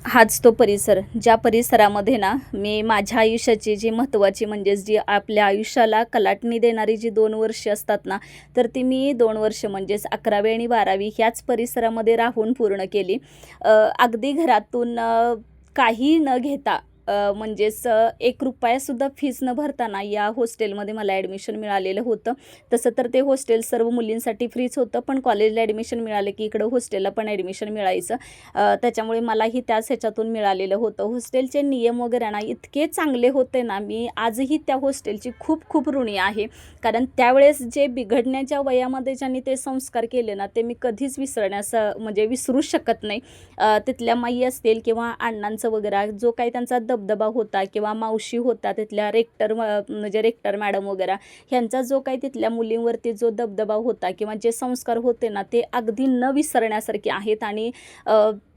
हाच तो परिसर, ज्या परिसरामध्ये ना मी माझ्या आयुष्याची जी महत्त्वाची म्हणजेच जी आपल्या आयुष्याला कलाटणी देणारी जी 2 वर्ष असतात ना, तर ती मी 2 वर्ष म्हणजेच 11वी आणि 12वी ह्याच परिसरामध्ये राहून पूर्ण केली. अगदी घरातून काही न घेता म्हणजेच ₹1 फीस न भरताना या हॉस्टेलमध्ये मला ॲडमिशन मिळालेलं होतं. तसं तर ते हॉस्टेल सर्व मुलींसाठी फ्रीच होतं, पण कॉलेजला ॲडमिशन मिळालं की इकडं हॉस्टेलला पण ॲडमिशन मिळायचं. त्याच्यामुळे मलाही त्याच ह्याच्यातून मिळालेलं होतं. हॉस्टेलचे नियम वगैरे ना इतके चांगले होते ना, मी आजही त्या हॉस्टेलची खूप खूप ऋणी आहे. कारण त्यावेळेस जे बिघडण्याच्या वयामध्ये ज्यांनी ते संस्कार केले ना, ते मी कधीच विसरण्यास म्हणजे विसरूच शकत नाही. तिथल्या माई असतील किंवा अण्णांचं वगैरे जो काही त्यांचा दबदबा होता किंवा मावशी होता तिथल्या म्हणजे रेक्टर मॅडम वगैरे ह्यांचा जो काही तिथल्या मुलींवरती जो दबदबा होता किंवा जे संस्कार होते ना, ते अगदी न विसरण्यासारखे आहेत. आणि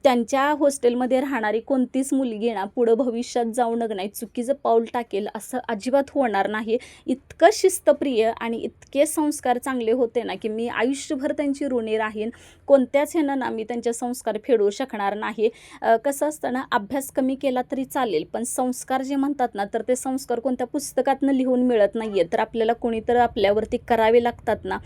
त्यांच्या हॉस्टेलमध्ये राहणारी कोणतीच मुलगी ना पुढं भविष्यात जाऊन नाही चुकीचं पाऊल टाकेल असं अजिबात होणार नाही. इतकं शिस्तप्रिय आणि इतके संस्कार चांगले होते ना, की मी आयुष्यभर त्यांची ऋणी राहीन. कोणत्याच ह्यानं ना मी त्यांचे संस्कार फेडू शकणार नाही. कसं असतं ना, अभ्यास कमी केला तरी चालेल, पण संस्कार जे म्हणतात ना, तर ते संस्कार कोणत्या पुस्तकातनं लिहून मिळत नाही आहे, तर आपल्याला कोणीतरी आपल्यावरती करावे लागतात ना,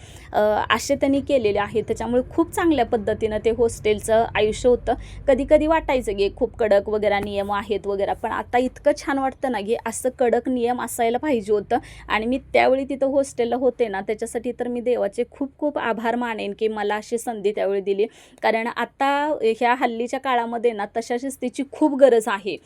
असे त्यांनी केलेले आहे. त्याच्यामुळे खूप चांगल्या पद्धतीनं ते हॉस्टेलचं आयुष्य होतं. कधी कधी वाटायचं की खूप कडक वगैरे नियम आहेत वगैरे, पण आता इतकं छान वाटतं ना की असं कडक नियम असायला पाहिजे होतं. आणि मी त्यावेळी तिथं हॉस्टेलला होते ना, त्याच्यासाठी तर मी देवाचे खूप खूप आभार मानेन की मला अशी संधी त्यावेळी दिली. कारण आता ह्या हल्लीच्या काळामध्ये ना तशा शिस्तीची खूप गरज आहे.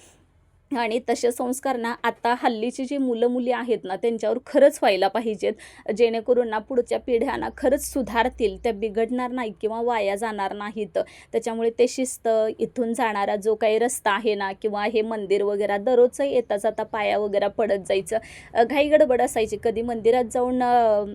आणि तसे संस्कार ना आता हल्लीची जी मुलं मुली आहेत ना त्यांच्यावर खरंच व्हायला पाहिजेत, जेणेकरून ना पुढच्या पिढ्यांना खरंच सुधारतील, त्या बिघडणार नाहीत किंवा वाया जाणार नाहीत. त्याच्यामुळे ते शिस्त, इथून जाणारा जो काही रस्ता आहे ना किंवा हे मंदिर वगैरे दररोजचं येता जाता पाया वगैरे पडत जायचं. घाई गडबड असायची, कधी मंदिरात जाऊन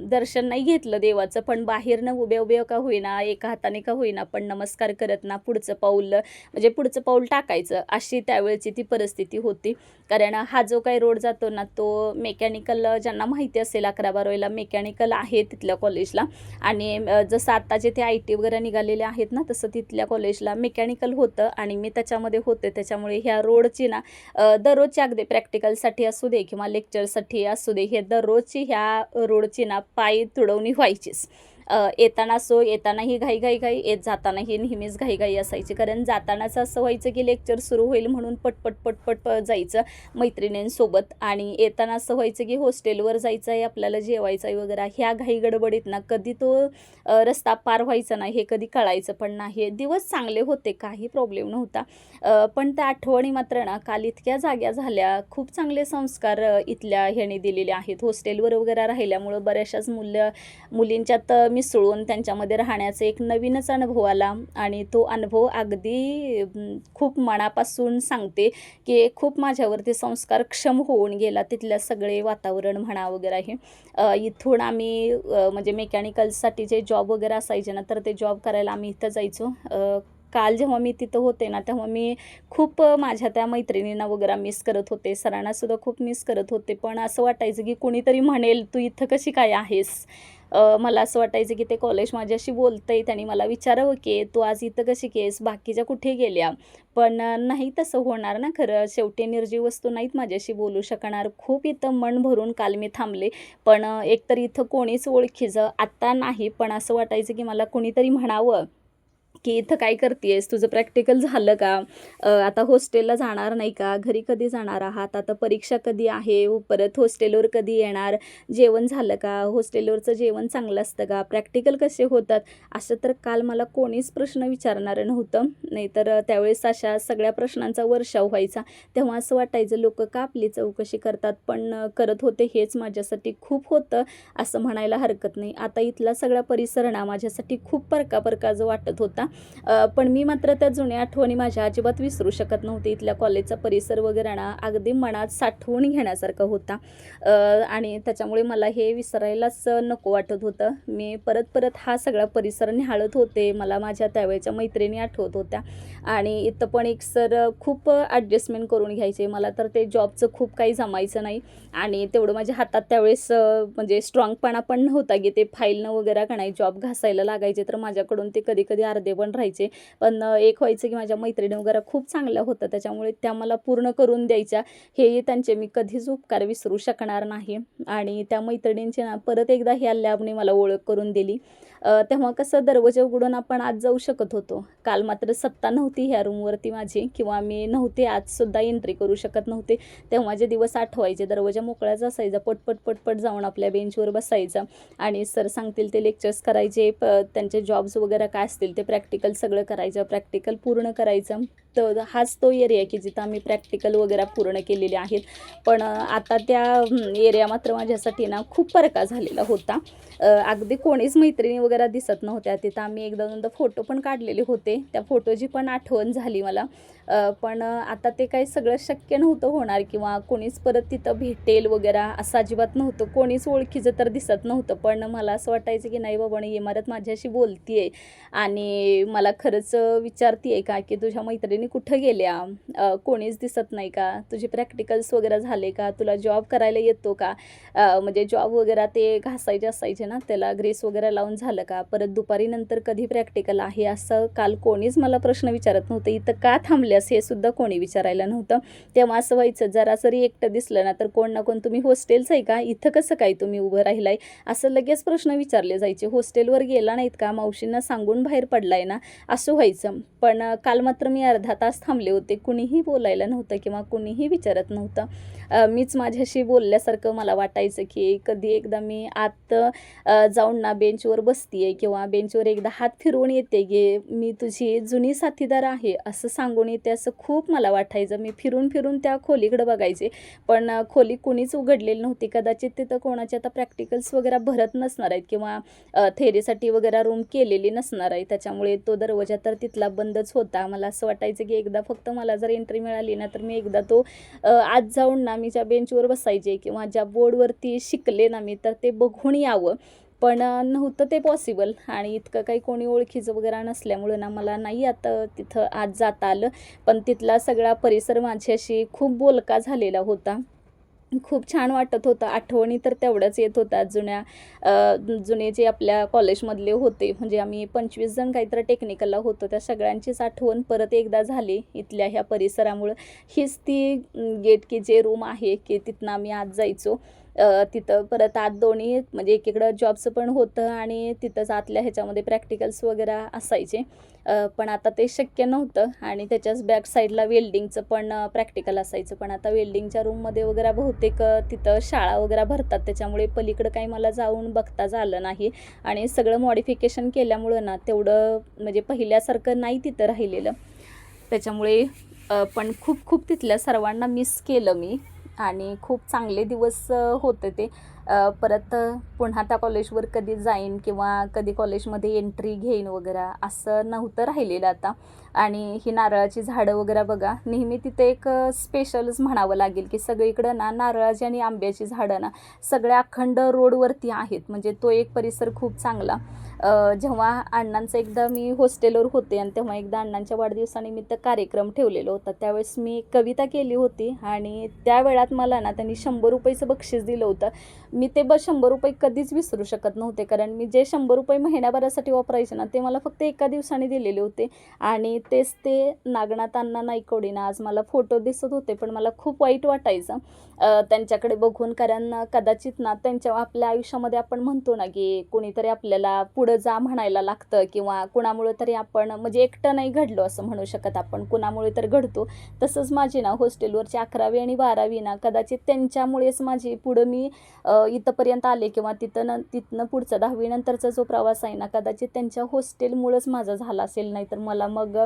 दर्शन नाही घेतलं देवाचं, पण बाहेरनं उभे उभे का होईना, एका हाताने का होईना, पण नमस्कार करत ना पुढचं पाऊल म्हणजे पुढचं पाऊल टाकायचं, अशी त्यावेळची ती परिस्थिती होती. कारण हा जो काही रोड जातो ना, तो मेकॅनिकल, ज्यांना माहिती असेल 11-12वीला मेकॅनिकल आहे तिथल्या कॉलेजला. आणि जसं आत्ताचे ते IT वगैरे निघालेले आहेत ना, तसं तिथल्या कॉलेजला मेकॅनिकल होतं आणि मी त्याच्यामध्ये होते. त्याच्यामुळे ह्या रोडची ना दररोजची अगदी प्रॅक्टिकलसाठी असू दे किंवा लेक्चरसाठी असू दे, हे दररोजची ह्या रोडची ना पायी तुडवणी व्हायचीच. येतानाही घाई, येत जातानाही नेहमीच घाई असायची. कारण जातानाच असं व्हायचं की लेक्चर सुरू होईल म्हणून पटपट जायचं मैत्रिणींसोबत, आणि येताना असं व्हायचं की हॉस्टेलवर जायचं आहे, आपल्याला जेवायचं आहे वगैरे. ह्या घाई गडबडीत ना कधी तो रस्ता पार व्हायचा नाही, हे कधी कळायचं पण नाही. दिवस चांगले होते, काही प्रॉब्लेम नव्हता. पण त्या आठवणी मात्र ना काल इतक्या जाग्या झाल्या. खूप चांगले संस्कार इथल्या ह्याने दिलेले आहेत. हॉस्टेलवर वगैरे राहिल्यामुळं बऱ्याचशाच मुलींच्यात मिसळून त्यांच्यामध्ये राहण्याचा एक नवीनच अनुभव आला. आणि तो अनुभव अगदी खूप मनापासून सांगते की खूप माझ्यावरती संस्कारक्षम होऊन गेला तिथलं सगळे वातावरण म्हणा वगैरे हे. इथून आम्ही म्हणजे मेकॅनिकलसाठी जे जॉब वगैरे असायचे ना, तर ते जॉब करायला आम्ही इथं जायचो. काल जेव्हा मी तिथं होते ना, तेव्हा मी खूप माझ्या त्या मैत्रिणींना वगैरे मिस करत होते, सरांनासुद्धा खूप मिस करत होते. पण असं वाटायचं की कोणीतरी म्हणेल, तू इथं कशी काय आहेस? मला असं वाटायचं की ते कॉलेज माझ्याशी बोलतंय, त्यांनी मला विचारावं की तू आज इथं कशी केस, बाकीच्या कुठे गेल्या? पण नाही तसं होणार ना खरं. शेवटी निर्जीव वस्तू नाहीत माझ्याशी बोलू शकणार. खूप इथं मन भरून काल मी थांबले. पण एकतर इथं कोणीच ओळखीचं आत्ता नाही, पण असं वाटायचं की मला कोणीतरी म्हणावं की इथं काय करतेस, तुझं प्रॅक्टिकल झालं का? आता हॉस्टेलला जाणार नाही का? घरी कधी जाणार आहात? आता परीक्षा कधी आहे? परत हॉस्टेलवर कधी येणार? जेवण झालं का? हॉस्टेलवरचं जेवण चांगलं असतं का? प्रॅक्टिकल कसे होतात? असं तर काल मला कोणीच प्रश्न विचारणारं नव्हतं. नाहीतर त्यावेळेस अशा सगळ्या प्रश्नांचा वर्षाव व्हायचा. तेव्हा असं वाटायचं लोकं का आपली चौकशी करतात, पण करत होते हेच माझ्यासाठी खूप होतं असं म्हणायला हरकत नाही. आता इथला सगळा परिसर ना माझ्यासाठी खूप परका वाटत होता. पण मी मात्र त्या जुन्या आठवणी माझ्या अजिबात विसरू शकत नव्हते. इथल्या कॉलेजचा परिसर वगैरे ना अगदी मनात साठवून घेण्यासारखा होता. आणि त्याच्यामुळे मला हे विसरायलाच नको वाटत होतं. मी परत हा सगळा परिसर निहाळत होते. मला माझ्या त्यावेळच्या मैत्रिणी आठवत होत्या. आणि इथं पण एक सर खूप ॲडजस्टमेंट करून घ्यायचे. मला तर ते जॉबचं खूप काही जमायचं नाही, आणि तेवढं माझ्या हातात त्यावेळेस म्हणजे स्ट्रॉंगपणा पण नव्हता की ते फाईलनं वगैरे का नाही जॉब घासायला लागायचे, तर माझ्याकडून ते कधी अर्धे पण राहायचे. पण एक व्हायचं की माझ्या मैत्रिणी वगैरे खूप चांगल्या होत्या, त्याच्यामुळे त्या मला पूर्ण करून द्यायच्या. हेही त्यांचे मी कधीच उपकार विसरू शकणार नाही. आणि त्या मैत्रिणींची ना परत एकदा ह्या लॅबने मला ओळख करून दिली. तेव्हा कसं दरवाजा उघडून आपण आत जाऊ शकत होतो. काल मात्र सत्ता नव्हती ह्या रूमवरती माझी, किंवा मी नव्हते आतसुद्धा एंट्री करू शकत नव्हते. तेव्हाचे दिवस आठवायचे. दरवाजा मोकळाच असायचा. पटपट पटपट जाऊन आपल्या बेंचवर बसायचा आणि सर सांगतील ते लेक्चर्स करायचे. त्यांचे जॉब्स वगैरे काय असतील ते प्रॅक्टिकल सगळं करायचं, प्रॅक्टिकल पूर्ण करायचं. तर हाच तो एरिया की जिथं आम्ही प्रॅक्टिकल वगैरे पूर्ण केलेले आहेत. पण आता त्या एरिया मात्र माझ्यासाठी ना खूप परका झालेला होता. अगदी कोणीच मैत्रिणी वगैरे दिसत नव्हत्या तिथं. आम्ही एकदा दोनदा फोटो पण काढलेले होते. त्या फोटोची पण आठवण झाली मला. पण आता ते काही सगळं शक्य नव्हतं होणार, किंवा कोणीच परत तिथं भेटेल वगैरे असं अजिबात नव्हतं. कोणीच ओळखीचं तर दिसत नव्हतं. पण मला असं वाटायचं की नाही बाबा, इमारत माझ्याशी बोलती आहे आणि मला खरंच विचारती आहे का की तुझ्या मैत्रिणी कुठं गेल्या, कोणीच दिसत नाही का, तुझे प्रॅक्टिकल्स वगैरे झाले का, तुला जॉब करायला येतो का, म्हणजे जॉब वगैरे ते घासायचे असायचे ना, त्याला ग्रेस वगैरे लावून झालं का, परत दुपारी नंतर कधी प्रॅक्टिकल आहे, असं काल कोणीच मला प्रश्न विचारत नव्हतं. इथं का थांबल्यास हे सुद्धा कोणी विचारायला नव्हतं. तेव्हा असं व्हायचं, जरा जरी एकटं दिसलं ना तर कोण ना कोण, तुम्ही हॉस्टेलचं आहे का, इथं कसं काय तुम्ही उभं राहिलाय, असं लगेच प्रश्न विचारले जायचे. हॉस्टेलवर गेला नाहीत का, मावशींना सांगून बाहेर पडलाय ना, असं व्हायचं. पण काल मात्र मी अर्धा तास थांबले होते. कुणीही बोलायला नव्हतं किंवा कुणीही विचारत नव्हतं. मीच माझ्याशी बोलल्यासारखं मला वाटायचं की कधी एकदा मी आत जाऊन ना बेंचवर बसतीये किंवा बेंचवर एकदा हात फिरवून येते की मी तुझी जुनी साथीदार आहे असं सांगून येते, असं खूप मला वाटायचं. मी फिरून फिरून त्या खोलीकडे बघायचे, पण खोली कोणीच उघडलेली नव्हती. कदाचित तिथं कोणाचे आता प्रॅक्टिकल्स वगैरे भरत नसणार आहेत किंवा थेरीसाठी वगैरे रूम केलेली नसणार आहे, त्याच्यामुळे तो दरवाजा तर तिथला बंदच होता. मला असं वाटायचं की एकदा फक्त मला जर एंट्री मिळाली ना तर मी एकदा तो आत जाऊन ना मी ज्या बेंचवर बसायचे किंवा ज्या बोर्डवरती शिकले ना मी, तर ते बघून यावं. पण नव्हतं ते पॉसिबल, आणि इतकं काही कोणी ओळखीचं वगैरे नसल्यामुळं ना मला नाही आता तिथं आत जाता आलं. पण तिथला सगळा परिसर माझ्याशी खूप बोलका झालेला होता. खूप छान वाटत होतं. आठवणी तर तेवढ्याच येत होत्या जुने जे आपल्या कॉलेजमधले होते, म्हणजे आम्ही 25 जण काहीतरी टेक्निकलला होतो, त्या सगळ्यांचीच आठवण परत एकदा झाली इथल्या ह्या परिसरामुळं. हीच ती गेट की जे रूम आहे की तिथनं आम्ही आत जायचो. तिथं परत आत दोन्ही म्हणजे एकीकडं जॉबचं पण होतं आणि तिथंच आतल्या ह्याच्यामध्ये प्रॅक्टिकल्स वगैरे असायचे. पण आता ते शक्य नव्हतं, आणि त्याच्याच बॅक साईडला वेल्डिंगचं पण प्रॅक्टिकल असायचं. पण आता वेल्डिंगच्या रूममध्ये वगैरे बहुतेक तिथं शाळा वगैरे भरतात, त्याच्यामुळे पलीकडं काही मला जाऊन बघता झालं नाही. आणि सगळं मॉडिफिकेशन केल्यामुळं ना तेवढं म्हणजे पहिल्यासारखं नाही तिथं राहिलेलं. त्याच्यामुळे पण खूप खूप तिथल्या सर्वांना मिस केलं मी, आणि खूप चांगले दिवस होते ते. परत पुन्हा त्या कॉलेजवर कधी जाईन किंवा कधी कॉलेजमध्ये एंट्री घेईन वगैरे असं नव्हतं राहिलेलं आता. आणि ही नारळाची झाडं वगैरे बघा, नेहमी तिथे एक स्पेशलच म्हणावं लागेल की सगळीकडं ना नारळाची आणि आंब्याची झाडं ना सगळ्या अखंड रोडवरती आहेत. म्हणजे तो एक परिसर खूप चांगला. जेव्हा अण्णांचं एकदा मी हॉस्टेलवर होते आणि तेव्हा एकदा अण्णांच्या वाढदिवसानिमित्त कार्यक्रम ठेवलेला होता, त्यावेळेस मी कविता केली होती आणि त्या वेळात मला ना त्यांनी 100 रुपयेचं बक्षीस दिलं होतं. मी ते 100 रुपये कधीच विसरू शकत नव्हते, कारण मी जे 100 रुपये महिन्याभरासाठी वापरायचे ना ते मला फक्त एका दिवसाने दिलेले होते. आणि तेच ते नागनाथ अण्णा नाईकवडेंना आज मला फोटो दिसत होते, पण मला खूप वाईट वाटायचं त्यांच्याकडे बघून. कारण कदाचित ना त्यांच्या आपल्या आयुष्यामध्ये आपण म्हणतो ना की कोणीतरी आपल्याला पुढं जा म्हणायला लागतं, किंवा कुणामुळे तरी आपण म्हणजे एकटं नाही घडलो असं म्हणू शकत आपण, कुणामुळे तर घडतो. तसंच माझी ना हॉस्टेलवरची 11वी आणि 12वी ना कदाचित त्यांच्यामुळेच माझी पुढं मी इथंपर्यंत आले, किंवा तिथनं पुढचा 10वी नंतरचा जो प्रवास आहे ना कदाचित त्यांच्या हॉस्टेलमुळंच माझा झाला असेल. नाही तर मला मग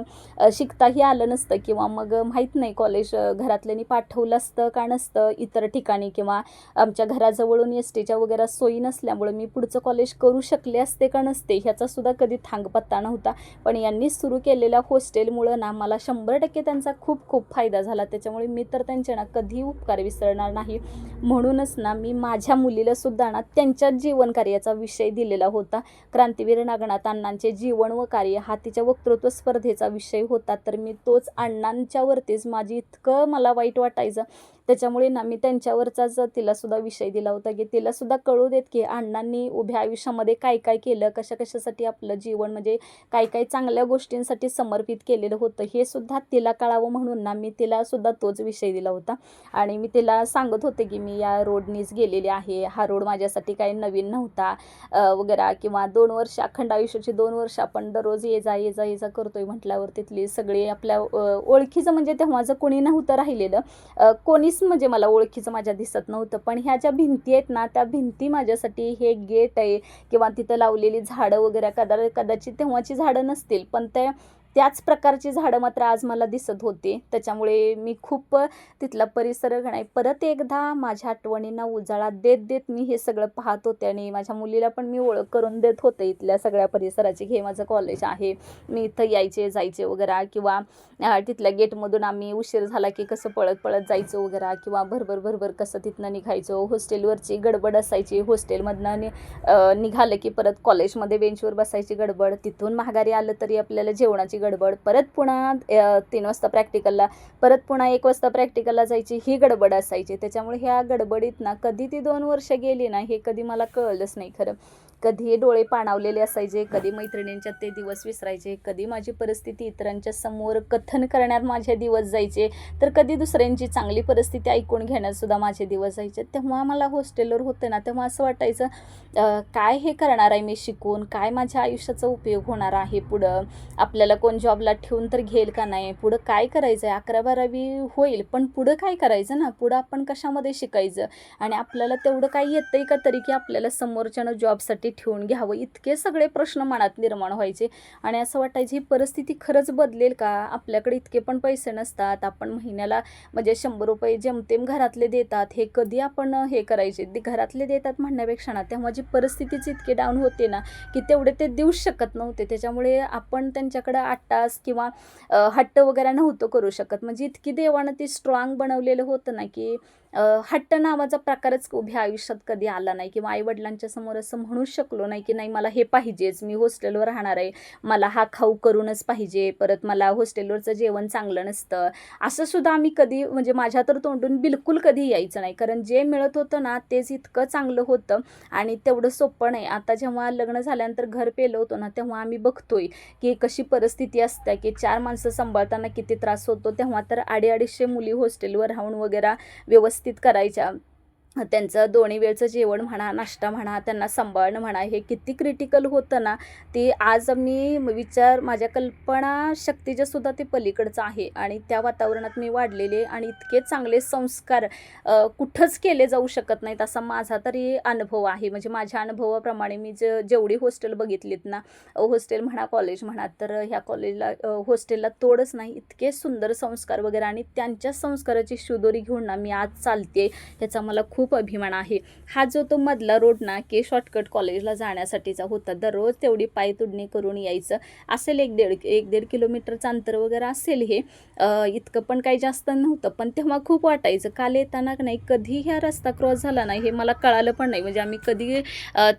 शिकताही आलं नसतं, किंवा मग माहीत नाही कॉलेज घरातल्यांनी पाठवलं असतं का नसतं इतर ठिकाणी, किंवा आमच्या घराजवळून एसटीच्या वगैरे सोयी नसल्यामुळे मी पुढचं कॉलेज करू शकले असते का नसते ह्याचासुद्धा कधी थांगपत्ता नव्हता. पण यांनी सुरू केलेल्या हॉस्टेलमुळं ना मला 100% त्यांचा खूप खूप फायदा झाला. त्याच्यामुळे मी तर त्यांचे ना कधी उपकार विसरणार नाही. म्हणूनच ना मी माझ्या मुलीला सुद्धा ना त्यांच्याच जीवनकार्याचा विषय दिलेला होता. क्रांतीवीर नागनाथ अण्णांचे जीवन व कार्य हा तिच्या वक्तृत्व स्पर्धेचा विषय होता. तर मी तोच अण्णांच्यावरतीच माझी इतकं मला वाईट वाटायचं त्याच्यामुळे ना मी त्यांच्यावरचाच तिलासुद्धा विषय दिला होता, की तिलासुद्धा कळू देत, की अण्णांनी उभ्या आयुष्यामध्ये काय काय केलं, कशाकशासाठी आपलं जीवन म्हणजे काय काय चांगल्या गोष्टींसाठी समर्पित केलेलं होतं, हे सुद्धा तिला कळावं म्हणून ना मी तिलासुद्धा तोच विषय दिला होता. आणि मी तिला सांगत होते, की मी या रोडनीच गेलेली आहे, हा रोड माझ्यासाठी काही नवीन नव्हता वगैरे, किंवा 2 वर्ष अखंड आयुष्याची 2 वर्ष आपण दररोज ये जा ये जा ये जा करतोय म्हटल्यावर तिथली सगळी आपल्या ओळखीचं म्हणजे तेव्हाचं कोणी नव्हतं राहिलेलं, कोणीच म्हणजे मला ओळखीचं माझ्या दिसत नव्हतं. पण ह्या ज्या भिंती आहेत ना, त्या भिंती माझ्यासाठी हे गेट आहे, किंवा तिथं लावलेली झाडं वगैरे कदाचित तेव्हाची झाडं नसतील, पण त्याच प्रकारची झाडं मात्र आज मला दिसत होती. त्याच्यामुळे मी खूप तिथला परिसर नाही परत एकदा माझ्या आठवणींना उजाळा देत देत मी हे सगळं पाहत होते, आणि माझ्या मुलीला पण मी ओळख करून देत होते इथल्या सगळ्या परिसराची, हे माझं कॉलेज आहे, मी इथं यायचे जायचे वगैरे, किंवा तिथल्या गेटमधून आम्ही उशीर झाला की कसं पळत पळत जायचो वगैरे, किंवा भरभर कसं तिथनं निघायचो. हॉस्टेलवरची गडबड असायची, हॉस्टेलमधनं निघालं की परत कॉलेजमध्ये बेंचवर बसायची गडबड, तिथून माघारी आलं तरी आपल्याला जेवणाची गडबड, परत पुन्हा 3 वाजता प्रॅक्टिकलला, परत पुन्हा 1 वाजता प्रॅक्टिकलला जायची, ही गडबड असायची. त्याच्यामुळे ह्या गडबडीत ना कधी ती 2 वर्ष गेली ना हे कधी मला कळलंच नाही खरं. कधी डोळे पाणावलेले असायचे, कधी मैत्रिणींच्यात ते दिवस विसरायचे, कधी माझी परिस्थिती इतरांच्या समोर कथन करण्यात माझे दिवस जायचे, तर कधी दुसऱ्यांची चांगली परिस्थिती ऐकून घेण्यात सुद्धा माझे दिवस जायचे. तेव्हा मला हॉस्टेलवर होते ना, तेव्हा असं वाटायचं काय हे करणार आहे मी शिकून, काय माझ्या आयुष्याचा उपयोग होणार आहे पुढं, आपल्याला कोण जॉबला ठेवून तर घेईल का नाही, पुढं काय करायचं आहे, 11-12वी होईल पण पुढं काय करायचं ना, पुढं आपण कशामध्ये शिकायचं, आणि आपल्याला तेवढं काही येतंय का तरी की आपल्याला समोरच्यानं जॉबसाठी ठेवून घ्यावं, इतके सगळे प्रश्न मनात निर्माण व्हायचे. आणि असं वाटायचं ही परिस्थिती खरंच बदलेल का, आपल्याकडे इतके पण पैसे नसतात, आपण महिन्याला म्हणजे 100 रुपये जेमतेम घरातले देतात, हे कधी आपण हे करायचे, घरातले देतात म्हणण्यापेक्षा ना तेव्हा जी परिस्थितीच इतके डाऊन होते ना की तेवढे ते देऊच शकत नव्हते. त्याच्यामुळे आपण त्यांच्याकडं 8 तास किंवा हट्ट वगैरे नव्हतं करू शकत. म्हणजे इतकी देवानं ती स्ट्रॉंग बनवलेलं होतं ना की हट्ट नावाचा प्रकारच उभ्या आयुष्यात कधी आला नाही, किंवा आईवडिलांच्या समोर असं म्हणूच शकलो नाही की नाही मला हे पाहिजेच, मी हॉस्टेलवर राहणार आहे, मला हा खाऊ करूनच पाहिजे, परत मला हॉस्टेलवरचं जेवण चांगलं नसतं, असं सुद्धा आम्ही कधी म्हणजे माझ्या तर तोंडून बिलकुल कधी यायचं नाही. कारण जे मिळत होतं ना तेच इतकं चांगलं होतं आणि तेवढं सोपं नाही. आता जेव्हा लग्न झाल्यानंतर घर पेलवतो ना तेव्हा आम्ही बघतोय की कशी परिस्थिती असते, की 4 माणसं सांभाळताना किती त्रास होतो. तेव्हा तर 250 मुली हॉस्टेलवर राहून वगैरे व्यवस्थित करायच्या. त्यांचं दोन्ही वेळचं जेवण म्हणा, नाश्ता म्हणा, त्यांना सांभाळणं म्हणा, हे किती क्रिटिकल होतं ना, ते आज मी माझ्या कल्पनाशक्तीच्या सुद्धा ते पलीकडचं आहे. आणि त्या वातावरणात मी वाढलेले आणि इतके चांगले संस्कार कुठंच केले जाऊ शकत नाहीत असा माझा तरी अनुभव आहे. म्हणजे माझ्या अनुभवाप्रमाणे मी जेवढी हॉस्टेल बघितलीत ना, हॉस्टेल म्हणा, कॉलेज म्हणा, तर ह्या हॉस्टेलला तोडच नाही. इतके सुंदर संस्कार वगैरे, आणि त्यांच्या संस्काराची शिदोरी घेऊन ना मी आज चालते, ह्याचा मला खूप अभिमान आहे. हा जो तो मधला रोड ना की शॉर्टकट कॉलेजला जाण्यासाठीचा होता, दररोज तेवढी पायतुडणी करून यायचं असेल, 1-1.5 किलोमीटरचं अंतर वगैरे असेल हे, इतकं पण काही जास्त नव्हतं. पण तेव्हा खूप वाटायचं काल येताना नाही कधी ह्या रस्ता क्रॉस झाला नाही हे मला कळालं पण नाही. म्हणजे आम्ही कधी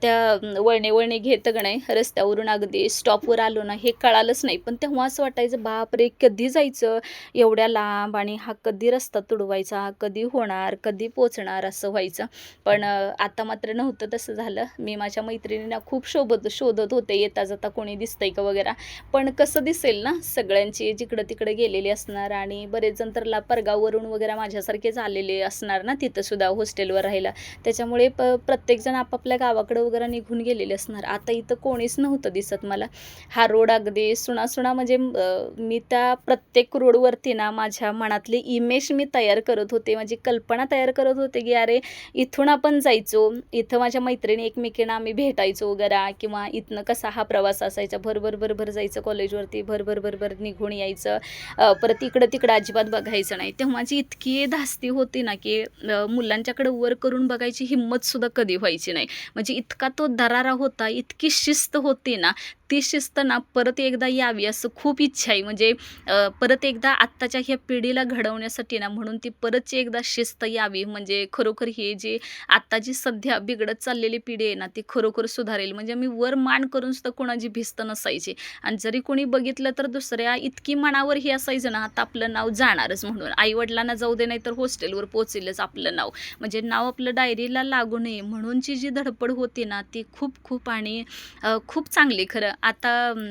त्या वळणे घेतं का नाही रस्त्यावरून अगदी स्टॉपवर आलो ना हे कळालंच नाही. पण तेव्हा असं वाटायचं बापरे कधी जायचं एवढ्या लांब, आणि हा कधी रस्ता तुडवायचा, कधी होणार, कधी पोचणार असं व्हायचं. पण आता मात्र नव्हतं तसं झालं. मी माझ्या मैत्रिणींना खूप शोधत होते येता जाता कोणी दिसतंय का वगैरे. पण कसं दिसेल ना, सगळ्यांची जिकडं तिकडे गेलेली असणार, आणि बरेच जण तर परगाववरून वगैरे माझ्यासारखेच आलेले असणार ना तिथं सुद्धा हॉस्टेलवर राहायला. त्याच्यामुळे प्रत्येकजण आपापल्या गावाकडं वगैरे निघून गेलेले असणार. आता इथं कोणीच नव्हतं दिसत मला. हा रोड अगदी सुना म्हणजे मी त्या प्रत्येक रोडवरती ना माझ्या मनातली इमेज मी तयार करत होते, माझी कल्पना तयार करत होते की अरे इथून आपण जायचो, इथं माझ्या मैत्रिणी एकमेकींना आम्ही भेटायचो वगैरे, किंवा इथनं कसा हा प्रवास असायचा, भरभर जायचं कॉलेजवरती, भरभर निघून यायचं, परत इकडं तिकडं अजिबात बघायचं नाही. तेव्हा माझी इतकी धास्ती होती ना की मुलांच्याकडे वर करून बघायची हिंमतसुद्धा कधी व्हायची नाही. म्हणजे इतका तो दरारा होता, इतकी शिस्त होती ना, ती शिस्त ना परत एकदा यावी असं खूप इच्छा आहे. म्हणजे परत एकदा आत्ताच्या ह्या पिढीला घडवण्यासाठी ना म्हणून ती परतची एकदा शिस्त यावी. म्हणजे खरोखर हे जे आता जी सध्या बिघडत चाललेली पिढी आहे ना, ती खरोखर सुधारेल. म्हणजे मी वर मान करून सुद्धा कोणाची भिस्त नसायची आणि जरी कोणी बघितलं तर दुसऱ्या इतकी मनावर हे असायचं ना, आता आपलं नाव जाणारच म्हणून. आई-वडिलांना जाऊ दे नाही तर हॉस्टेलवर पोहोचेलच आपलं नाव. म्हणजे नाव आपलं डायरीला लागू नये म्हणूनची जी धडपड होती ना, ती खूप आणि खूप चांगली खरं. आता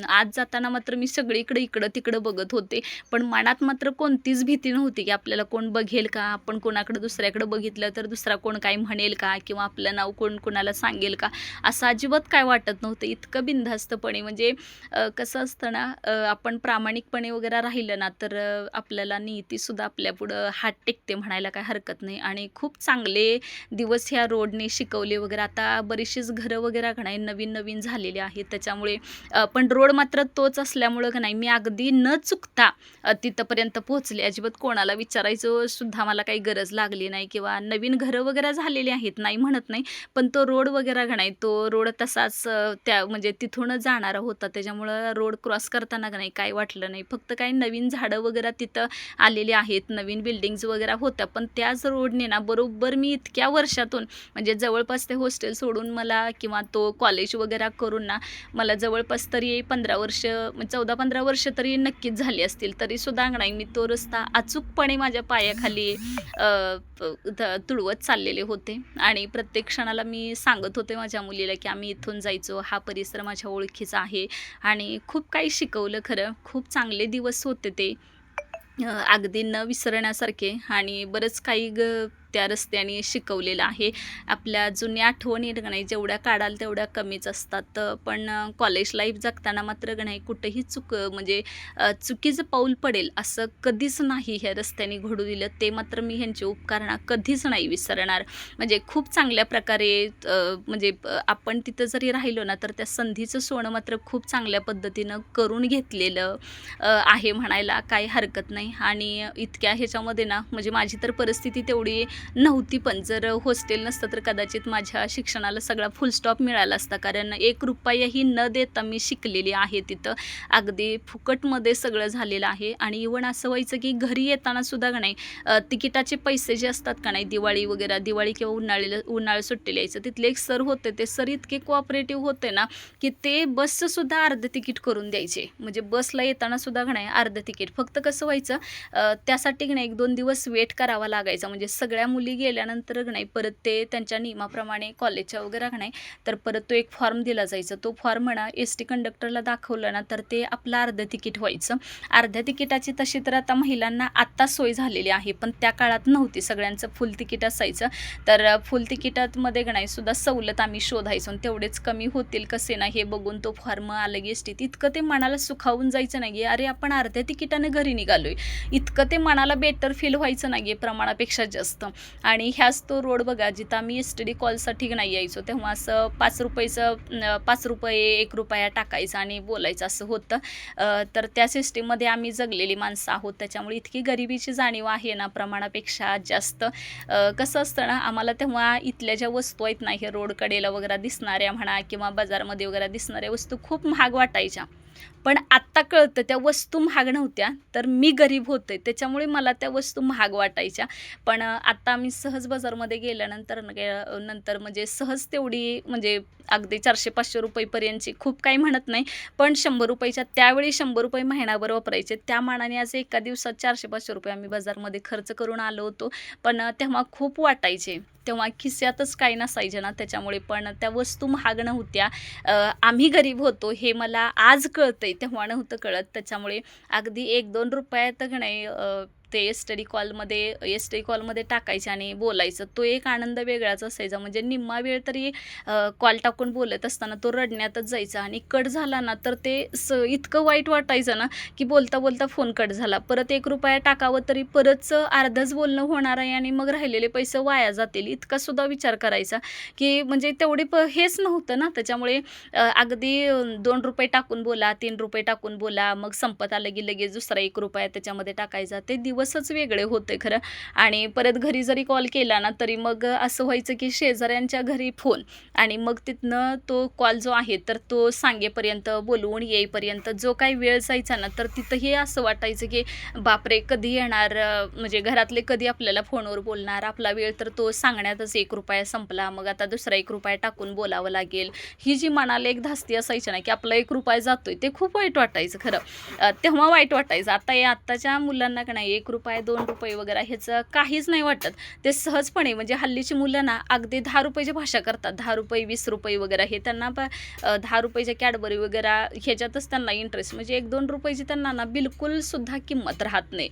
आज जाताना मात्र मी सगळीकडे इकडं-तिकडं बघत होते. पण मनात मात्र कोणतीच भीती नव्हती, की आपल्याला कोण बघेल का? आपण कोणाकडे दुसऱ्याकडे बघितलं तर दुसरा कोण काय म्हणेल का? किंवा आपलं नाव कोण कोणाला सांगेल का? असं अजिबात काय वाटत नव्हतं. इतकं बिनधास्तपणे म्हणजे कसं असतं ना, आपण प्रामाणिकपणे वगैरे राहिलं ना, तर आपल्याला नियतीसुद्धा आपल्यापुढं हात टेकते म्हणायला काही हरकत नाही. आणि खूप चांगले दिवस ह्या रोडने शिकवले वगैरे. आता बरीचशीच घरं वगैरे का नाही नवीन झालेली आहेत. त्याच्यामुळे पण रोड मात्र तोच असल्यामुळं का नाही मी अगदी न चुकता तिथपर्यंत पोहोचले. अजिबात कोणाला विचारायचं सुद्धा मला काही गरज लागली नाही किंवा नवीन घरं वगैरे झालेली आहेत, नाही म्हणत नाही. पण तो रोड वगैरे का नाही, तो रोड तसाच त्या म्हणजे तिथूनच जाणारा होता. त्याच्यामुळं रोड क्रॉस करताना का नाही काही वाटलं नाही. फक्त काही नवीन झाडं वगैरे तिथं आलेली आहेत, नवीन बिल्डिंग्ज वगैरे होत्या. पण त्याच रोडने ना बरोबर मी इतक्या वर्षातून म्हणजे जवळपास ते हॉस्टेल सोडून मला किंवा तो कॉलेज वगैरे करून ना मला जवळपास तरी 15 वर्ष 14-15 वर्ष तरी नक्कीच झाली असतील. तरीसुद्धा नाही मी तो रस्ता अचूकपणे माझ्या पायाखाली तुडवत चाललेले होते आणि प्रत्येक क्षणाला मी सांगत होते माझ्या मुलीला, की आम्ही इथून जायचो, हा परिसर माझ्या ओळखीचा आहे आणि खूप काही शिकवलं खरं. खूप चांगले दिवस होते ते. अगदी न विसरण्यासारखे आणि बरंच काही त्या रस्त्याने शिकवलेलं आहे. आपल्या जुन्या आठवणी का नाही जेवढ्या काढाल तेवढ्या कमीच असतात. पण कॉलेज लाईफ जगताना मात्र का नाही कुठंही म्हणजे चुकीचं पाऊल पडेल असं कधीच नाही ह्या रस्त्याने घडू दिलं. ते मात्र मी ह्यांचे उपकार ना कधीच नाही विसरणार. म्हणजे खूप चांगल्या प्रकारे म्हणजे आपण तिथं जरी राहिलो ना तर त्या संधीचं सोनं मात्र खूप चांगल्या पद्धतीनं करून घेतलेलं आहे म्हणायला काही हरकत नाही. आणि इतक्या ह्याच्यामध्ये ना म्हणजे माझी तर परिस्थिती तेवढी नव्हती. पण जर हॉस्टेल नसतं तर कदाचित माझ्या शिक्षणाला सगळा फुल स्टॉप मिळाला असता. कारण 1 रुपयाही न देता मी शिकलेली आहे तिथं. अगदी फुकटमध्ये सगळं झालेलं आहे. आणि इव्हन असं व्हायचं की घरी येताना सुद्धा का नाही तिकिटाचे पैसे जे असतात का नाही दिवाळी किंवा उन्हाळी सुट्टीला यायचं तिथले एक सर होते. ते सर इतके कोऑपरेटिव्ह होते ना की ते बसचं सुद्धा अर्धं तिकीट करून द्यायचे. म्हणजे बसला येताना सुद्धा का नाही अर्धं तिकीट. फक्त कसं व्हायचं त्यासाठी की नाही 1-2 दिवस वेट करावा लागायचा. म्हणजे सगळ्या मुली गेल्यानंतर की नाही परत ते त्यांच्या नियमाप्रमाणे कॉलेजच्या वगैरे का नाही तर परत तो एक फॉर्म दिला जायचा. तो फॉर्म म्हणा एस-टी कंडक्टरला दाखवलं ना तर ते आपलं अर्धं तिकीट व्हायचं. अर्ध्या तिकिटाची तशी तर आता महिलांना आत्ता सोय झालेली आहे, पण त्या काळात नव्हती. सगळ्यांचं फुल तिकीट असायचं. तर फुल तिकिटामध्ये का नाही सुद्धा सवलत आम्ही शोधायचो. तेवढेच कमी होतील कसे ना हे बघून तो फॉर्म आलं की एस-टीत इतकं ते मनाला सुखावून जायचं नाही. अरे आपण अर्ध्या तिकिटाने घरी निघालोय. इतकं ते मनाला बेटर फील व्हायचं नाही प्रमाणापेक्षा जास्त. आणि ह्याच तो रोड बघा जिथं आम्ही एस-टी-डी कॉलसाठी नाही यायचो तेव्हा असं 5 रुपये 1 रुपया टाकायचा आणि बोलायचं असं होतं. तर त्या सिस्टीममध्ये आम्ही जगलेली माणसं आहोत. त्याच्यामुळे इतकी गरिबीची जाणीव आहे ना प्रमाणापेक्षा जास्त. कसं असतं ना आम्हाला तेव्हा इथल्या ज्या वस्तू आहेत ना हे रोड कडेला वगैरे दिसणाऱ्या म्हणा किंवा बाजारमध्ये वगैरे दिसणाऱ्या वस्तू खूप महाग वाटायच्या. पण आत्ता कळतं त्या वस्तू महाग नव्हत्या, तर मी गरीब होते त्याच्यामुळे मला त्या वस्तू महाग वाटायच्या. पण आत्ता आम्ही सहज बाजारमध्ये गेल्यानंतर नंतर म्हणजे सहज तेवढी म्हणजे अगदी 400-500 रुपयेपर्यंतची खूप काही म्हणत नाही, पण 100 रुपयाच्या त्यावेळी 100 रुपये महिनाभर वापरायचे. त्या मानाने आज एका दिवसात 400-500 रुपये आम्ही बाजारमध्ये खर्च करून आलो होतो. पण तेव्हा खूप वाटायचे. तेव्हा खिशातच काही नसायचे ना त्याच्यामुळे. पण त्या वस्तू महाग नव्हत्या. आम्ही गरीब होतो हे मला आज कळतंय, तेव्हा नव्हतं कळत. त्याच्यामुळे अगदी 1-2 रुपयात का नाही ते एस-टी कॉलमध्ये टाकायचे आणि बोलायचं. तो एक आनंद वेगळाच असायचा. म्हणजे निम्मा वेळ तरी कॉल टाकून बोलत असताना तो रडण्यातच जायचा आणि कट झाला ना तर ते इतकं वाईट वाटायचं ना की बोलता बोलता फोन कट झाला. परत 1 रुपया टाकावं तरी परत अर्धच बोलणं होणार आहे आणि मग राहिलेले पैसे वाया जातील इतका सुद्धा विचार करायचा की म्हणजे तेवढे हेच नव्हतं ना. त्याच्यामुळे अगदी 2 रुपये टाकून बोला, 3 रुपये टाकून बोला, मग संपत आलं की लगेच दुसरा 1 रुपया त्याच्यामध्ये टाकायचा. ते दिवस दिवसच वेगळे होते खरं. आणि परत घरी जरी कॉल केला ना तरी मग असं व्हायचं की शेजाऱ्यांच्या घरी फोन आणि मग तिथनं तो कॉल जो आहे तर तो सांगेपर्यंत बोलवून येईपर्यंत जो काही वेळ जायचा ना तर तिथंही असं वाटायचं की बापरे कधी येणार, म्हणजे घरातले कधी आपल्याला फोनवर बोलणार, आपला वेळ तर तो सांगण्यातच 1 रुपया संपला, मग आता दुसरा 1 रुपया टाकून बोलावं लागेल. ही जी मनाला एक धास्ती असायची ना की आपला 1 रुपया जातोय ते खूप वाईट वाटायचं खरं. तेव्हा वाईट वाटायचं. आता या आत्ताच्या मुलांना का नाही 1 रुपया 2 रुपये वगैरे ह्याचं काहीच नाही वाटत. ते सहजपणे म्हणजे हल्लीची मुलं ना अगदी 10 रुपयाची भाषा करतात. 10 रुपये 20 रुपये वगैरे हे त्यांना 10 रुपयाच्या कॅडबरी वगैरे ह्याच्यातच त्यांना इंटरेस्ट, म्हणजे 1-2 रुपयाची त्यांना ना बिलकुल सुद्धा किंमत राहत नाही.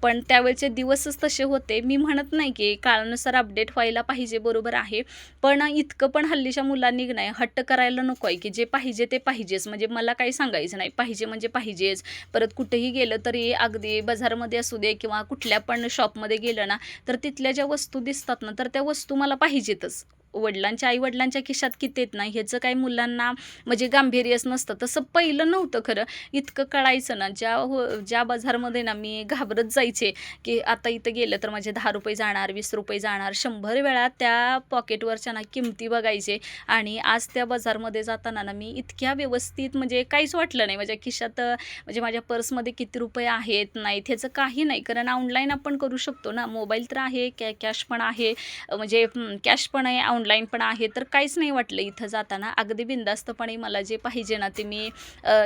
पण त्यावेळचे दिवसच तसे होते. मी म्हणत नाही की काळानुसार अपडेट व्हायला पाहिजे, बरोबर आहे, पण इतकं पण हल्लीच्या मुलांनी नाही हट्ट करायला नको आहे की जे पाहिजे ते पाहिजेच. म्हणजे मला काही सांगायचं नाही, पाहिजे म्हणजे पाहिजेच. परत कुठेही गेलं तरी अगदी बाजारमध्ये असू दे किंवा कुठल्या पण शॉपमध्ये गेलं ना तर तिथल्या ज्या वस्तू दिसतात ना तर त्या वस्तू मला पाहिजेतच. आई-वडिलांच्या खिशात किती येत नाही ह्याचं काही मुलांना म्हणजे गांभीर्यच नसतं. तसं पहिलं नव्हतं खरं. इतकं कळायचं ना ज्या बाजारमध्ये ना मी घाबरत जायचे की आता इथं गेलं तर माझे 10 रुपये जाणार, 20 रुपये जाणार. 100 वेळा त्या पॉकेटवरच्या ना किमती बघायचे. आणि आज त्या बाजारमध्ये जाताना ना मी इतक्या व्यवस्थित म्हणजे काहीच वाटलं नाही माझ्या खिशात, म्हणजे माझ्या पर्समध्ये किती रुपये आहेत नाहीत ह्याचं काही नाही. कारण ऑनलाईन आपण करू शकतो ना, मोबाईल तर आहे, कॅश पण आहे, म्हणजे कॅश पण आहे, ऑनलाईन पण आहे, तर काहीच नाही वाटलं इथं जाताना. अगदी बिनधास्तपणे मला जे पाहिजे ना ते मी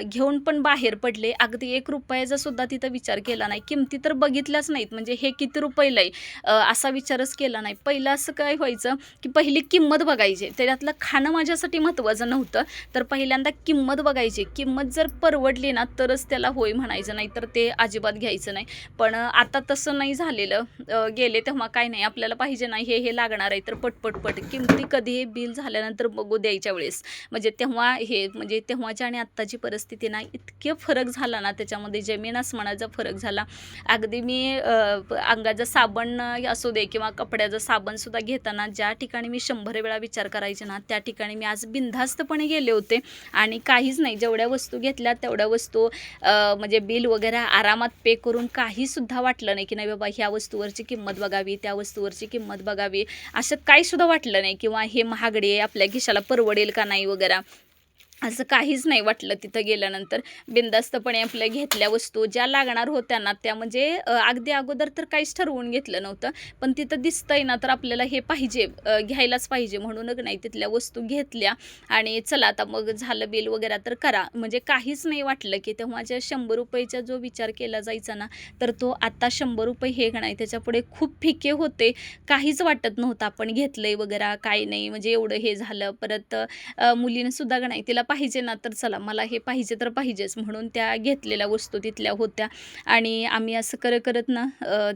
घेऊन पण बाहेर पडले. अगदी 1 रुपयाचा सुद्धा तिथं विचार केला नाही. किमती तर बघितल्याच नाहीत, म्हणजे हे किती रुपयाला आहे असा विचारच केला नाही. पहिलं असं काय व्हायचं की पहिली किंमत बघायची, त्याच्यातलं खाणं माझ्यासाठी महत्त्वाचं नव्हतं, तर पहिल्यांदा किंमत बघायची. किंमत जर परवडली ना तरच त्याला होय म्हणायचं, नाही तर ते अजिबात घ्यायचं नाही. पण आता तसं नाही झालेलं. गेले तेव्हा काय नाही, आपल्याला पाहिजे नाही हे लागणार आहे तर पटपट किमती कधी बिल झाल्यानंतर बघू द्यायच्या वेळेस, म्हणजे तेव्हा हे म्हणजे तेव्हाची आणि आत्ताची परिस्थिती ना इतके फरक झाला ना, त्याच्यामध्ये जमीन आसमानाचा फरक झाला. अगदी मी अंगाचा साबण असू दे किंवा कपड्याचा साबणसुद्धा घेताना ज्या ठिकाणी मी 100 वेळा विचार करायचे ना त्या ठिकाणी मी आज बिनधास्तपणे गेले होते आणि काहीच नाही, जेवढ्या वस्तू घेतल्या तेवढ्या वस्तू म्हणजे बिल वगैरे आरामात पे करून काहीसुद्धा वाटलं नाही की नाही बाबा ह्या वस्तूवरची किंमत बघावी, त्या वस्तूवरची किंमत बघावी, असं काहीसुद्धा वाटलं नाही. किंवा हे महागडे आहे, आपल्या खिशाला परवडेल का नाही वगैरे असं काहीच नाही वाटलं. तिथं गेल्यानंतर बिनधास्तपणे आपल्या घेतल्या वस्तू ज्या लागणार होत्या ना त्या म्हणजे अगदी अगोदर तर काहीच ठरवून घेतलं नव्हतं, पण तिथं दिसतंय ना तर आपल्याला हे पाहिजे, घ्यायलाच पाहिजे म्हणूनच नाही तिथल्या वस्तू घेतल्या. आणि चला आता मग झालं बिल वगैरे तर करा, म्हणजे काहीच नाही वाटलं की तेव्हाच्या 100 रुपयेचा जो विचार केला जायचा ना तर तो आता 100 रुपये हे नाही त्याच्यापुढे खूप फिके होते. काहीच वाटत नव्हतं आपण घेतलंय वगैरे काय नाही, म्हणजे एवढं हे झालं. परत मुलीनं सुद्धा का नाही तिला पाहिजे ना तर चला मला हे पाहिजे तर पाहिजेच म्हणून त्या घेतलेल्या वस्तू तिथल्या होत्या. आणि आम्ही असं करत ना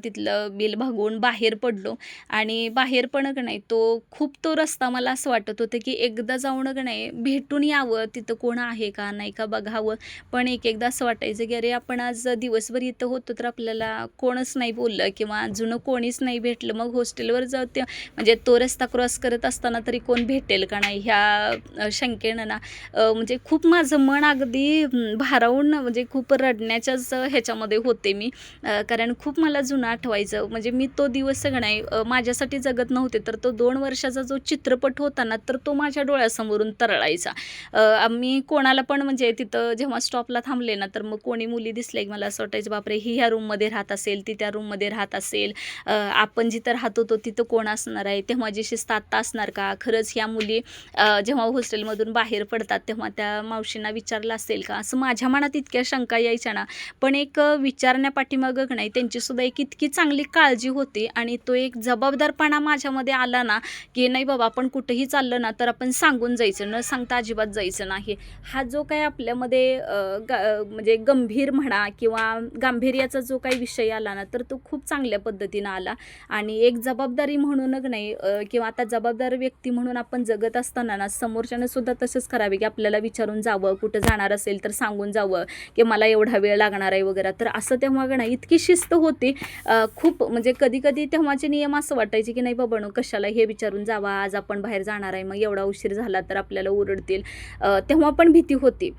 तिथलं बिल भागवून बाहेर पडलो. आणि बाहेर पण का नाही तो रस्ता मला असं वाटत होतं की एकदा जाऊन का नाही भेटून यावं, तिथं कोण आहे का नाही का बघावं. पण एकदा असं वाटायचं की अरे आपण आज दिवसभर इथं होतो तर आपल्याला कोणच नाही बोललं किंवा जुनं कोणीच नाही भेटलं, मग हॉस्टेलवर जाऊ ते म्हणजे तो रस्ता क्रॉस करत असताना तरी कोण भेटेल का नाही ह्या शंकेनं ना म्हणजे खूप माझं मन अगदी भारावून म्हणजे खूप रडण्याच्याच ह्याच्यामध्ये होते मी. कारण खूप मला जुनं आठवायचं, म्हणजे मी तो दिवस सगळं नाही माझ्यासाठी जगत नव्हते, तर तो 2 वर्षाचा जो चित्रपट होता ना तर तो माझ्या डोळ्यासमोरून तरळायचा. मी कोणाला पण म्हणजे तिथं जेव्हा स्टॉपला थांबले ना तर मग कोणी मुली दिसल्या की मला असं वाटायचं बापरे ही ह्या रूममध्ये राहत असेल, ती त्या रूममध्ये राहत असेल, आपण जिथं राहत होतो तिथं कोण असणार आहे, तेव्हा जी शिस्त आत्ता असणार का, खरंच ह्या मुली जेव्हा हॉस्टेलमधून बाहेर पडतात तेव्हा त्या मावशींना विचारलं असेल का, असं माझ्या मनात इतक्या शंका यायच्या ना. पण एक विचारण्यापाठीमागं नाही त्यांचीसुद्धा एक इतकी चांगली काळजी होती आणि तो एक जबाबदारपणा माझ्यामध्ये आला ना की नाही बाबा आपण कुठेही चाललं ना तर आपण सांगून जायचं, न सांगता अजिबात जायचं नाही. हा जो काही आपल्यामध्ये म्हणजे गंभीर म्हणा किंवा गांभीर्याचा जो काही विषय आला ना तर तो खूप चांगल्या पद्धतीनं आला. आणि एक जबाबदारी म्हणूनच नाही किंवा आता जबाबदार व्यक्ती म्हणून आपण जगत असताना ना समोरच्यानं सुद्धा तसंच करावे की आपल्या आपल्याला विचारून जावं, कुठं जाणार असेल तर सांगून जावं की मला एवढा वेळ लागणार आहे वगैरे. तर असं तेव्हा का नाही इतकी शिस्त होती. खूप म्हणजे कधी कधी तेव्हाचे नियम असं वाटायचे की नाही बाबांनो कशाला हे विचारून जावा, आज आपण बाहेर जाणार आहे, मग एवढा उशीर झाला तर आपल्याला ओरडतील. तेव्हा पण भीती होती.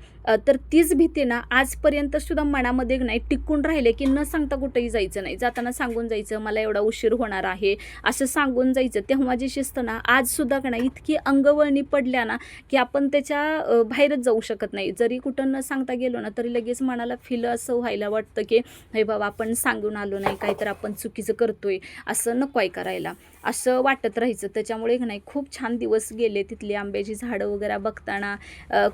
तर तीच भीती ना आजपर्यंत सुद्धा मनामध्ये नाही टिकून राहिले की न सांगता कुठेही जायचं नाही, जाताना सांगून जायचं मला एवढा उशीर होणार आहे असं सांगून जायचं. तेव्हा जी शिस्त ना आजसुद्धा का नाही इतकी अंगवळणी पडल्या ना की आपण त्याच्या बाहेरच जाऊ शकत नाही. जरी कुठं न सांगता गेलो ना तरी लगेच मनाला फील असं व्हायला वाटतं की हे बाबा आपण सांगून आलो नाही, काहीतरी आपण चुकीचं करतोय, असं नको आहे करायला, असं वाटत राहायचं. त्याच्यामुळे नाही खूप छान दिवस गेले. तिथली आंब्याची झाडं वगैरे बघताना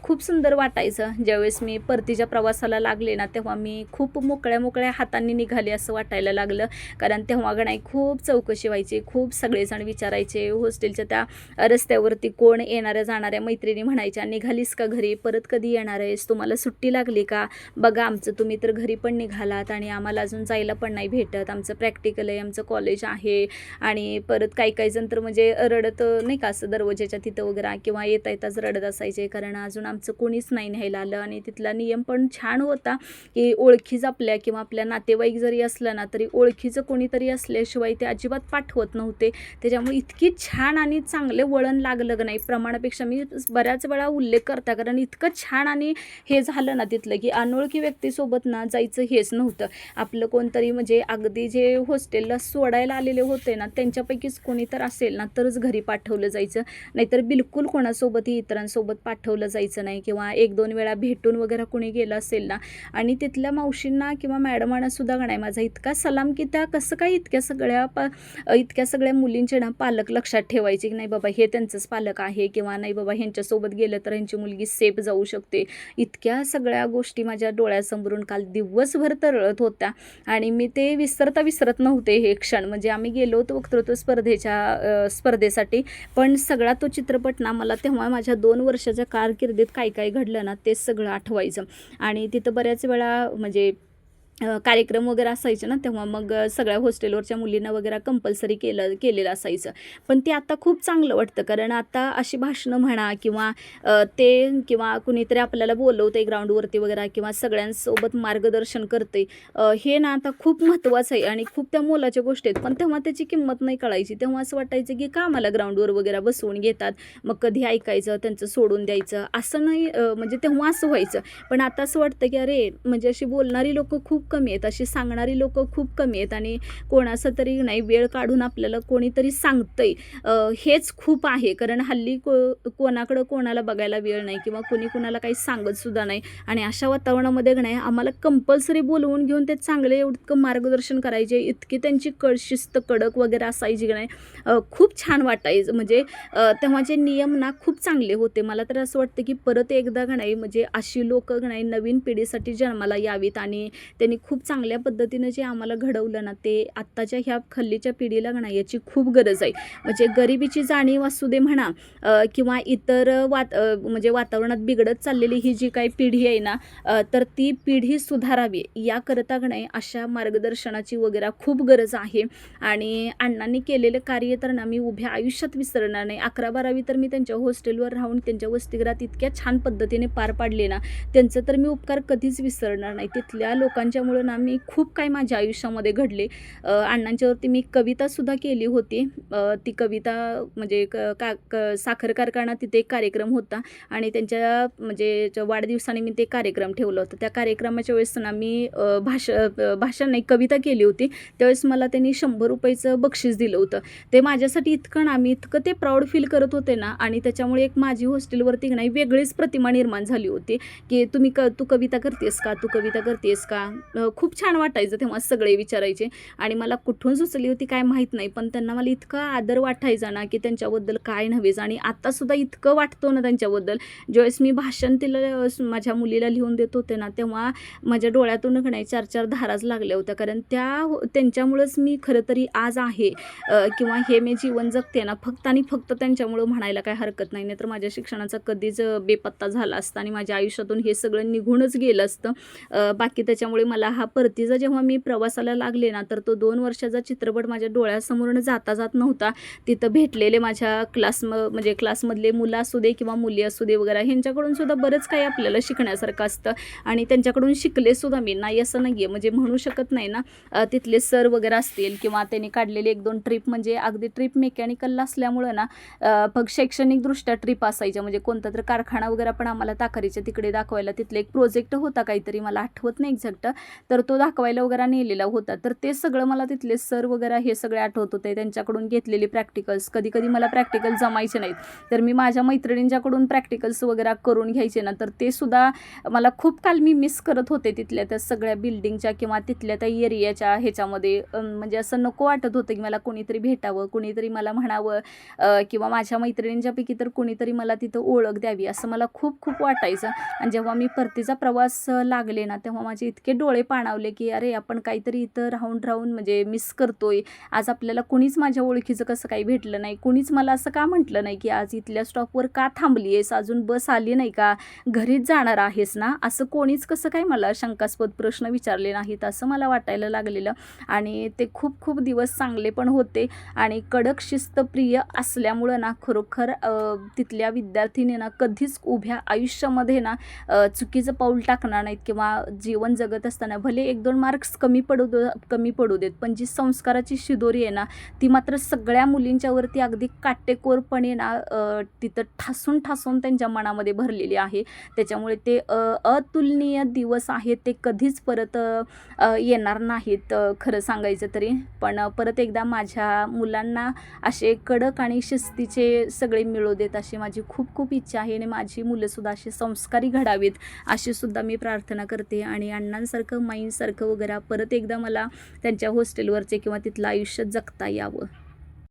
खूप सुंदर वाटायचं. ज्यावेळेस मी परतीच्या प्रवासाला लागले ना तेव्हा मी खूप मोकळ्या मोकळ्या हातांनी निघाले असं वाटायला लागलं. कारण तेव्हा नाही खूप चौकशी व्हायची, खूप सगळेजण विचारायचे. हॉस्टेलच्या त्या रस्त्यावरती कोण येणाऱ्या जाणाऱ्या मैत्रिणी म्हणायच्या निघालीस का घरी, परत कधी येणार आहेस, तुम्हाला सुट्टी लागली का, बघा आमचं तुम्ही तर घरी पण निघालात आणि आम्हाला अजून जायला पण नाही भेटत, आमचं प्रॅक्टिकल आहे, आमचं कॉलेज आहे. आणि परत काही जण तर म्हणजे रडत नाही का असं दरवाजेच्या तिथं वगैरे किंवा येता येताच रडत असायचे कारण अजून आमचं कोणीच नाही न्यायला आलं. आणि तिथला नियम पण छान होता की ओळखीच आपल्या किंवा आपल्या नातेवाईक जरी असलं ना तरी ओळखीचं कोणीतरी असल्याशिवाय ते अजिबात पाठवत नव्हते. त्याच्यामुळे इतकी छान आणि चांगले वळण लागलं का नाही प्रमाणापेक्षा मी बऱ्याच वेळा उल्लेख करता. कारण इतकं छान आणि हे झालं ना तिथलं की अनोळखी व्यक्तीसोबत ना जायचं हेच नव्हतं. आपलं कोणतरी म्हणजे अगदी जे हॉस्टेलला सोडायला आलेले होते ना त्यांच्यापैकीच कोणी तर असेल ना तरच घरी पाठवलं जायचं, नाहीतर बिलकुल कोणासोबतही इतरांसोबत पाठवलं जायचं नाही. किंवा 1-2 वेळा भेटून वगैरे कोणी गेलं असेल ना आणि तिथल्या मावशींना किंवा मॅडमांना सुद्धा का नाही माझा इतका सलाम की त्या कसं काय इतक्या सगळ्या मुलींचे ना पालक लक्षात ठेवायचे की नाही बाबा हे त्यांचंच पालक आहे किंवा नाही बाबा ह्यांच्यासोबत गेलं तर ह्यांची मुलगी सेफ जाऊ शकते. इतक्या सगळ्या गोष्टी माझ्या डोळ्यासमोरून काल दिवसभर तरळत होत्या आणि मी ते विसरत नव्हते हे क्षण. म्हणजे आम्ही गेलो होतो वक्तृत्व स्पर्धेसाठी, पण सगळा तो चित्रपट ना मला तेव्हा माझ्या 2 वर्षाच्या कारकिर्दीत काय घडलं ना ते सगळं आठवायचं. आणि तिथं बऱ्याच वेळा म्हणजे कार्यक्रम वगैरे असायचे ना तेव्हा मग सगळ्या हॉस्टेलवरच्या मुलींना वगैरे कंपल्सरी केलेलं असायचं. पण ते आता खूप चांगलं वाटतं कारण आता अशी भाषणं म्हणा किंवा ते किंवा कुणीतरी आपल्याला बोलवते ग्राउंडवरती वगैरे किंवा सगळ्यांसोबत मार्गदर्शन करते, हे ना आता खूप महत्त्वाचं आहे आणि खूप त्या मोलाच्या गोष्टी आहेत. पण तेव्हा त्याची किंमत नाही कळायची. तेव्हा असं वाटायचं की का मला ग्राउंडवर वगैरे बसवून घेतात, मग कधी ऐकायचं त्यांचं सोडून द्यायचं असं नाही. म्हणजे तेव्हा असं व्हायचं. पण आता असं वाटतं की अरे म्हणजे अशी बोलणारी लोकं खूप कमी आहेत, अशी सांगणारी लोकं खूप कमी आहेत आणि कोणाचं तरी नाही वेळ काढून आपल्याला कोणीतरी सांगतंय हेच खूप आहे. कारण हल्ली कोणाकडं कोणाला बघायला वेळ नाही किंवा कोणाला काही सांगत सुद्धा नाही. आणि अशा वातावरणामध्ये नाही आम्हाला कंपल्सरी बोलवून घेऊन ते चांगले इतकं मार्गदर्शन करायचे, इतकी त्यांची शिस्त कडक वगैरे असायची की नाही. खूप छान वाटायचं. म्हणजे तेव्हाचे नियम ना खूप चांगले होते. मला तर असं वाटतं की परत एकदा का नाही म्हणजे अशी लोकं का नाही नवीन पिढीसाठी जन्माला यावीत आणि त्यांनी खूप चांगल्या पद्धतीनं जे आम्हाला घडवलं ना ते आत्ताच्या ह्या हल्लीच्या पिढीला का नाही याची खूप गरज आहे. म्हणजे गरिबीची जाणीव असू दे म्हणा किंवा इतर म्हणजे वातावरणात बिघडत चाललेली ही जी काही पिढी आहे ना तर ती पिढी सुधारावी याकरता का नाही अशा मार्गदर्शनाची वगैरे खूप गरज आहे. आणि अण्णांनी केलेलं कार्य तर ना मी उभ्या आयुष्यात विसरणार नाही. 11-12वी तर मी त्यांच्या हॉस्टेलवर राहून त्यांच्या वसतिगृहात इतक्या छान पद्धतीने पार पाडले ना त्यांचं तर मी उपकार कधीच विसरणार नाही. तिथल्या लोकांच्यामुळं ना मी खूप काही माझ्या आयुष्यामध्ये घडले. अण्णांच्यावरती मी कवितासुद्धा केली होती. ती कविता म्हणजे साखर कारखाना तिथे एक कार्यक्रम होता आणि त्यांच्या म्हणजे वाढदिवसानिमित्त एक कार्यक्रम ठेवला होता. त्या कार्यक्रमाच्या वेळेस ना मी भाषण नाही कविता केली होती. त्यावेळेस मला त्यांनी 100 रुपयाचं बक्षीस दिलं होतं. ते माझ्यासाठी इतकं ते प्राऊड फील करत होते ना आणि त्याच्यामुळे एक माझी हॉस्टेलवरती नाही वेगळीच प्रतिमा निर्माण झाली होती की तू कविता करतेस का, तू कविता करतेस का. खूप छान वाटायचं तेव्हा सगळे विचारायचे आणि मला कुठून सुचली होती काय माहीत नाही, पण त्यांना मला इतका आदर वाटायचा ना की त्यांच्याबद्दल काय नव्हेच. आणि आत्तासुद्धा इतकं वाटतो ना त्यांच्याबद्दल. ज्यावेळेस मी भाषण तिला माझ्या मुलीला लिहून देत होते ना तेव्हा माझ्या डोळ्यातून नाही 4-4 धाराच लागल्या होत्या. कारण त्यांच्यामुळंच मी खरं तरी आज आहे किंवा हे मी जीवन जगते ना फक्त आणि फक्त त्यांच्यामुळं म्हणायला काय हरकत नाही. तर माझ्या शिक्षणाचा कधीच बेपत्ता झाला असता आणि माझ्या आयुष्यातून हे सगळं निघूनच गेलं असतं. बाकी त्याच्यामुळे मला मला हा परतीचा जेव्हा मी प्रवासाला लागले ना, तर तो 2 वर्षाचा चित्रपट माझ्या डोळ्यासमोरून जाता जात नव्हता. तिथं भेटलेले माझ्या म्हणजे क्लासमधले मुलं असू दे किंवा मुली असू दे वगैरे, ह्यांच्याकडून सुद्धा बरंच काही आपल्याला शिकण्यासारखं असतं आणि त्यांच्याकडून शिकले सुद्धा मी. नाही असं नाही आहे, म्हणजे म्हणू शकत नाही ना. तिथले सर वगैरे असतील किंवा त्यांनी काढलेले 1-2 ट्रिप, म्हणजे अगदी ट्रिप मेकॅनिकलला असल्यामुळं ना शैक्षणिकदृष्ट्या ट्रिप असायच्या. म्हणजे कोणता तर कारखाना वगैरे पण आम्हाला ताकारीच्या तिकडे दाखवायला, तिथले एक प्रोजेक्ट होता काहीतरी, मला आठवत नाही एक्झॅक्ट, तर तो दाखवायला वगैरे नेलेला होता. तर ते सगळं मला तिथले सर वगैरे हे सगळे आठवत होते. त्यांच्याकडून घेतलेली प्रॅक्टिकल्स, कधी मला प्रॅक्टिकल जमायचे नाहीत, तर मी माझ्या मैत्रिणींच्याकडून प्रॅक्टिकल्स वगैरे करून घ्यायचे ना, तर ते सुद्धा मला खूप काल मी मिस करत होते तिथल्या त्या सगळ्या बिल्डिंगच्या किंवा तिथल्या त्या एरियाच्या ह्याच्यामध्ये. म्हणजे असं नको वाटत होतं की मला कोणीतरी भेटावं, कोणीतरी मला म्हणावं किंवा माझ्या मैत्रिणींच्यापैकी तर कोणीतरी मला तिथं ओळख द्यावी, असं मला खूप वाटायचं. आणि जेव्हा मी परतीचा प्रवास लागले ना, तेव्हा माझे इतके डोळे पाणावले की अरे आपण काहीतरी इथं राहून म्हणजे मिस करतोय. आज आपल्याला कुणीच माझ्या ओळखीचं कसं काही भेटलं नाही, कुणीच मला असं का म्हटलं नाही की आज इथल्या स्टॉपवर का थांबली आहेस, अजून बस आली नाही का, घरीच जाणार आहेस ना, असं कोणीच कसं काय मला शंकास्पद प्रश्न विचारले नाहीत, असं मला वाटायला लागलेलं. आणि ते खूप दिवस चांगले पण होते आणि कडक शिस्तप्रिय असल्यामुळं ना, खरोखर तिथल्या विद्यार्थीने ना कधीच उभ्या आयुष्यामध्ये ना चुकीचं पाऊल टाकणार नाहीत किंवा जीवन जगत असताना भले 1-2 मार्क्स कमी पडू देत, पण जी संस्काराची शिदोरी आहे ना, ती मात्र सगळ्या मुलींच्यावरती अगदी काटेकोरपणे ना तिथं ठासून त्यांच्या मनामध्ये भरलेली आहे. त्याच्यामुळे ते अतुलनीय दिवस आहेत, ते कधीच परत येणार नाहीत खरं सांगायचं तरी. पण परत एकदा माझ्या मुलांना असे कडक आणि शिस्तीचे सगळे मिळू देत, अशी माझी खूप इच्छा आहे आणि माझी मुलंसुद्धा अशी संस्कारी घडावीत अशी सुद्धा मी प्रार्थना करते. आणि अण्णांसारखं माईंसारखं वगैरे परत एकदा मला त्यांच्या हॉस्टेलवरचे किंवा तिथलं आयुष्य जगता यावं.